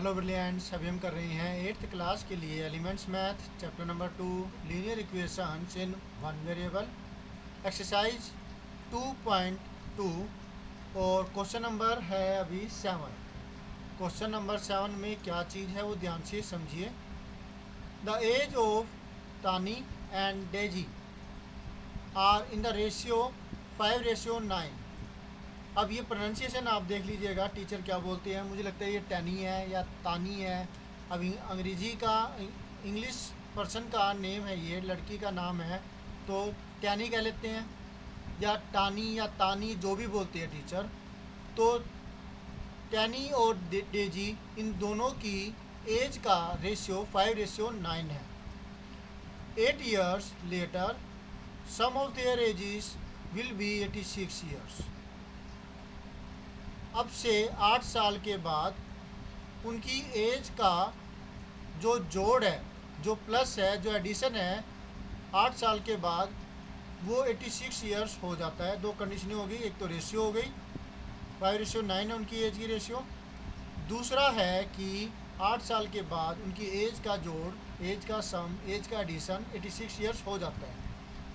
Hello brilliants, अभी हम कर रहे हैं 8th क्लास के लिए elements math chapter number 2 linear equations in one variable exercise 2.2 और क्वेश्चन नंबर है अभी 7। क्वेश्चन नंबर 7 में क्या चीज़ है वो ध्यान से समझिए। The age of Tani and Daisy are in the ratio 5:9। अब ये प्रोनाउंसिएशन आप देख लीजिएगा, टीचर क्या बोलते हैं। मुझे लगता है ये टैनी है या तानी है। अभी अंग्रेजी का इंग्लिश पर्सन का नेम है, ये लड़की का नाम है तो टैनी कह लेते हैं, या टानी या तानी जो भी बोलते हैं टीचर। तो टैनी और डेजी इन दोनों की एज का रेशियो 5:9 है। 8 years later sum of their ages will be 86 years। अब से 8 साल के बाद उनकी एज का जो जोड़ है, जो प्लस है, जो एडिशन है 8 साल के बाद वो 86 ईयर्स हो जाता है। दो कंडीशनें हो गई, एक तो रेशियो हो गई 5:9 है उनकी एज की रेशियो। दूसरा है कि 8 साल के बाद उनकी एज का जोड़, एज का सम, एज का एडिशन 86 ईयर्स हो जाता है।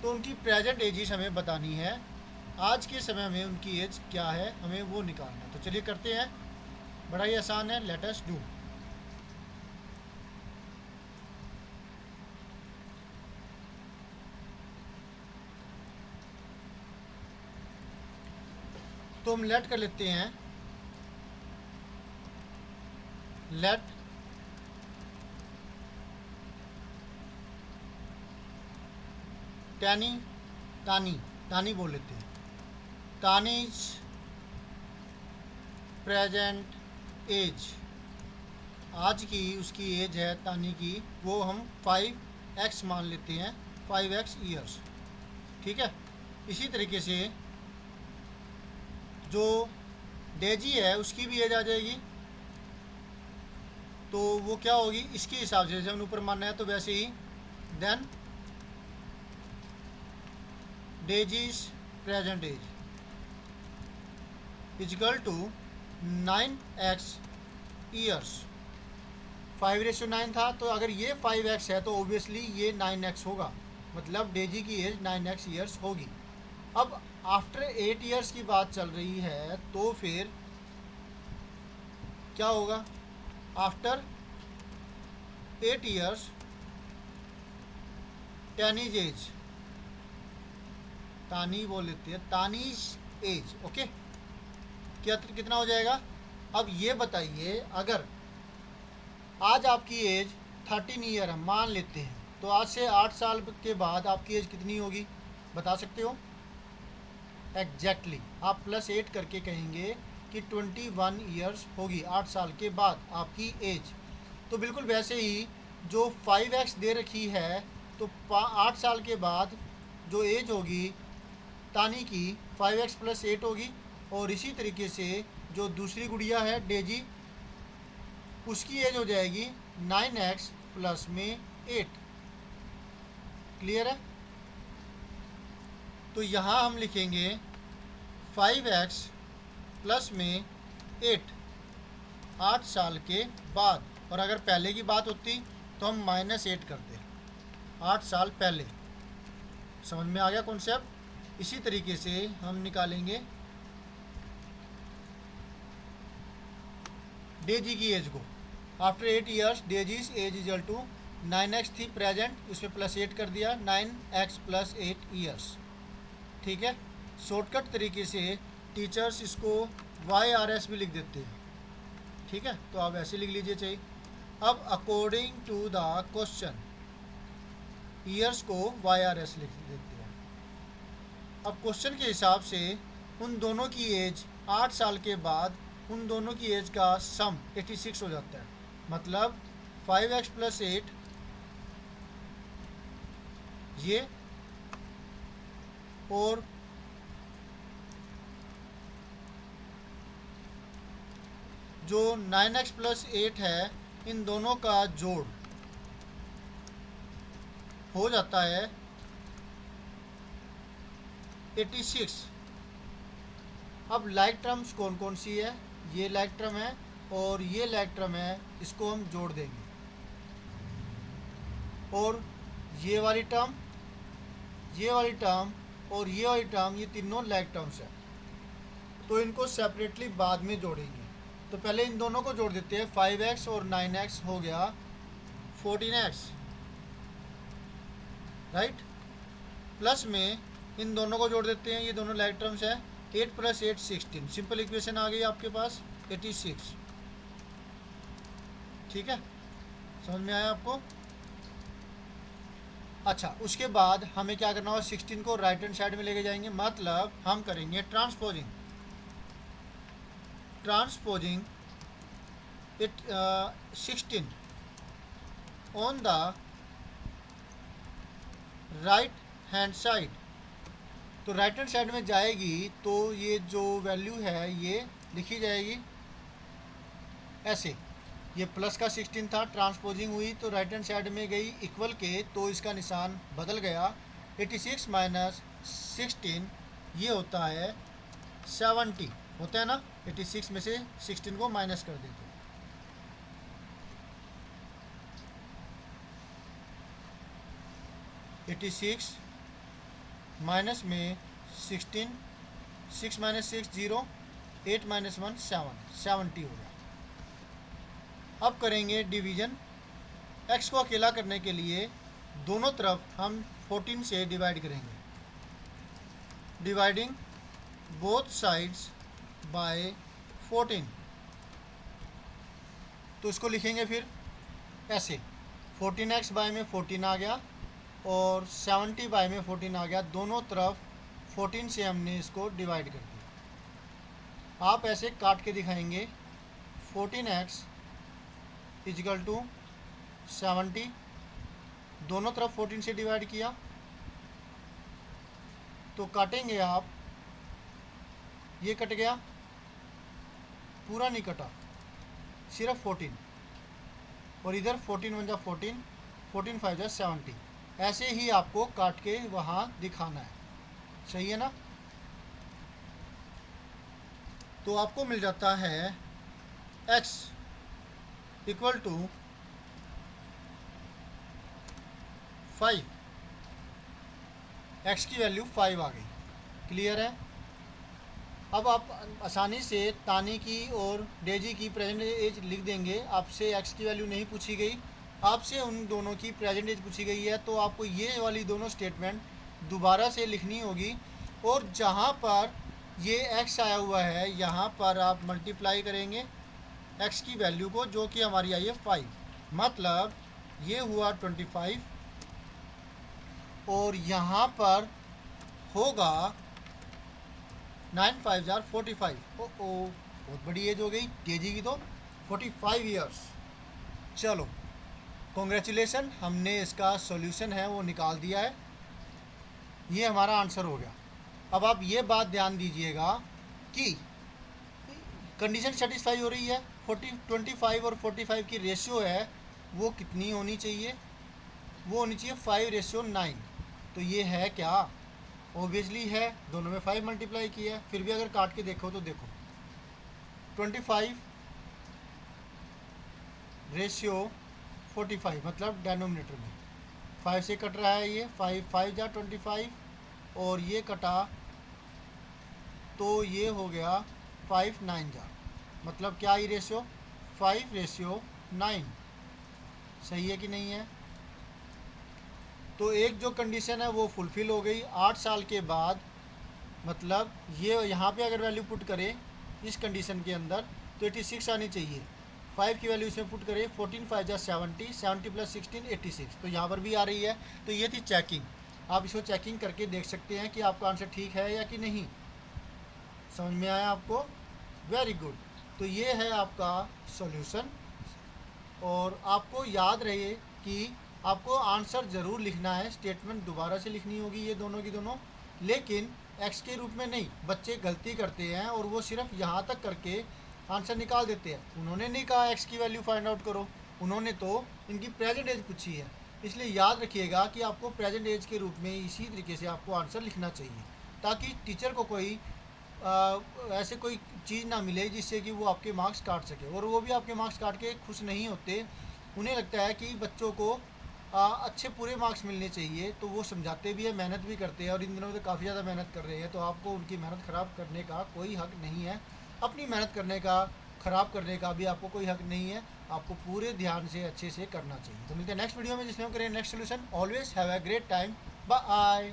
तो उनकी प्रेजेंट एजेस हमें बतानी है। आज के समय में उनकी एज क्या है हमें वो निकालना है। तो चलिए करते हैं, बड़ा ही आसान है, लेट अस डू। तो हम लेट कर लेते हैं, लेट टैनी, तानी, तानी बोल लेते हैं। तानीज प्रेजेंट एज, आज की उसकी एज है तानी की, वो हम 5x मान लेते हैं, 5x ईयर्स। ठीक है। इसी तरीके से जो डेजी है उसकी भी एज आ जाएगी, तो वो क्या होगी इसके हिसाब से, जैसे हम ऊपर मानना है तो वैसे ही then disease present as is equal to 9x years. 5:9 था, तो अगर ये 5x है तो ऑब्वियसली ये 9x होगा, मतलब डेजी की एज 9x ईयर्स होगी। अब आफ्टर 8 ईयर्स की बात चल रही है, तो फिर क्या होगा आफ्टर 8 ईयर्स टैनीज एज, तानी बोल लेते हैं, तानीज एज। ओके, कितना हो जाएगा। अब ये बताइए, अगर आज आपकी एज 13 ईयर है मान लेते हैं, तो आज से 8 साल के बाद आपकी एज कितनी होगी बता सकते हो? एग्जैक्टली आप +8 करके कहेंगे कि 21 ईयर्स होगी 8 साल के बाद आपकी एज। तो बिल्कुल वैसे ही जो 5x दे रखी है, तो 8 साल के बाद जो एज होगी तानी की 5x + 8 होगी। और इसी तरीके से जो दूसरी गुड़िया है डेजी, उसकी एज हो जाएगी 9x + में 8। क्लियर है? तो यहाँ हम लिखेंगे 5x + में 8 8 साल के बाद, और अगर पहले की बात होती तो हम -8 करते 8 साल पहले। समझ में आ गया कॉन्सेप्ट? इसी तरीके से हम निकालेंगे डेजी की एज को। After 8 years Daisy's age equal to 9x थी प्रेजेंट, उसमें +8 कर दिया, 9x + 8 ईयर्स। ठीक है। शॉर्टकट तरीके से टीचर्स इसको YRS भी लिख देते हैं। ठीक है, तो आप ऐसे लिख लीजिए चाहिए। अब according to the question years को YRS लिख देते हैं। अब क्वेश्चन के हिसाब से उन दोनों की एज 8 साल के बाद उन दोनों की एज का सम 86 हो जाता है, मतलब 5x + 8 ये, और जो 9x + 8 है, इन दोनों का जोड़ हो जाता है 86। अब लाइक टर्म्स कौन कौन सी है? ये लाइक टर्म है और ये लैग टर्म है, इसको हम जोड़ देंगे, और ये वाली टर्म, ये वाली टर्म और ये वाली टर्म, ये तीनों लैग टर्म्स है, तो इनको सेपरेटली बाद में जोड़ेंगे। तो पहले इन दोनों को जोड़ देते हैं। 5x और 9x हो गया 14x, राइट। प्लस में इन दोनों को जोड़ देते हैं, ये दोनों लैग टर्म्स है। 8 + 8 16, सिंपल इक्वेशन आ गई आपके पास 86। ठीक है, समझ में आया आपको? अच्छा, उसके बाद हमें क्या करना होगा, 16 को राइट हैंड साइड में लेके जाएंगे, मतलब हम करेंगे transposing it 16 on the right hand side. तो राइट हैंड साइड में जाएगी तो ये जो वैल्यू है ये लिखी जाएगी ऐसे। ये प्लस का 16 था, ट्रांसपोजिंग हुई तो राइट हैंड साइड में गई इक्वल के, तो इसका निशान बदल गया। 86 - 16 ये होता है 70, होता है ना। 86 में से 16 को माइनस कर देते, 86 माइनस में 16, 6 - 6 0, 8 - 1 7, 70 हो गया। अब करेंगे डिवीज़न। x को अकेला करने के लिए दोनों तरफ हम 14 से डिवाइड करेंगे, डिवाइडिंग बोथ साइड्स बाय 14। तो इसको लिखेंगे फिर ऐसे, 14x बाय में 14 आ गया और 70 बाय में 14 आ गया। दोनों तरफ 14 से हमने इसको डिवाइड कर दिया। आप ऐसे काट के दिखाएंगे, 14x = 70, दोनों तरफ 14 से डिवाइड किया तो काटेंगे आप, ये कट गया, पूरा नहीं कटा, सिर्फ 14, और इधर 14 × 1 = 14, 14 × 5 = 70। ऐसे ही आपको काट के वहाँ दिखाना है, सही है ना। तो आपको मिल जाता है x = 5, x की वैल्यू 5 आ गई। क्लियर है? अब आप आसानी से तानी की और डेजी की प्रेजेंट एज लिख देंगे। आपसे x की वैल्यू नहीं पूछी गई, आपसे उन दोनों की प्रेजेंट एज पूछी गई है, तो आपको ये वाली दोनों स्टेटमेंट दोबारा से लिखनी होगी, और जहाँ पर ये x आया हुआ है यहाँ पर आप मल्टीप्लाई करेंगे x की वैल्यू को, जो कि हमारी आई है 5, मतलब ये हुआ 25, और यहाँ पर होगा 9 × 5 = 45। बहुत बड़ी एज हो गई केजी की, तो 45 ईयर्स। चलो, कॉन्ग्रेचुलेसन, हमने इसका सॉल्यूशन है वो निकाल दिया है, ये हमारा आंसर हो गया। अब आप ये बात ध्यान दीजिएगा कि कंडीशन सेटिस्फाई हो रही है। 25 और 45 की रेशियो है वो कितनी होनी चाहिए, वो होनी चाहिए 5:9। तो ये है क्या, ऑब्वियसली है, दोनों में 5 मल्टीप्लाई किया है। फिर भी अगर काट के देखो तो देखो 25:45, मतलब डेनोमिनेटर में 5 से कट रहा है, ये 5 × 5 = 25, और ये कटा तो ये हो गया 5 × 9 = मतलब क्या ही रेशियो, 5:9। सही है कि नहीं है? तो एक जो कंडीशन है वो फुलफ़िल हो गई 8 साल के बाद। मतलब ये यहाँ पे अगर वैल्यू पुट करें इस कंडीशन के अंदर तो 86 आनी चाहिए। 5 की वैल्यू इसमें पुट करें, 14 × 5 = 70, 70 + 16 86, तो यहाँ पर भी आ रही है। तो ये थी चेकिंग। आप इसको चेकिंग करके देख सकते हैं कि आपका आंसर ठीक है या कि नहीं। समझ में आया आपको? Very good. तो ये है आपका सॉल्यूशन, और आपको याद रहे कि आपको आंसर ज़रूर लिखना है, स्टेटमेंट दोबारा से लिखनी होगी ये दोनों की दोनों, लेकिन x के रूप में नहीं। बच्चे गलती करते हैं और वो सिर्फ यहाँ तक करके आंसर निकाल देते हैं। उन्होंने नहीं कहा x की वैल्यू फाइंड आउट करो, उन्होंने तो इनकी प्रेजेंट एज पूछी है। इसलिए याद रखिएगा कि आपको प्रेजेंट एज के रूप में इसी तरीके से आपको आंसर लिखना चाहिए, ताकि टीचर को कोई ऐसे कोई चीज़ ना मिले जिससे कि वो आपके मार्क्स काट सके, और वो भी आपके मार्क्स काट के खुश नहीं होते। उन्हें लगता है कि बच्चों को अच्छे पूरे मार्क्स मिलने चाहिए, तो वो समझाते भी है, मेहनत भी करते हैं, और इन दिनों में तो काफ़ी ज़्यादा मेहनत कर रहे हैं। तो आपको उनकी मेहनत ख़राब करने का कोई हक नहीं है, अपनी मेहनत करने का ख़राब करने का भी आपको कोई हक नहीं है। आपको पूरे ध्यान से अच्छे से करना चाहिए। तो मिलते हैं नेक्स्ट वीडियो में जिसमें हम करेंगे next solution. Always have a great time. Bye.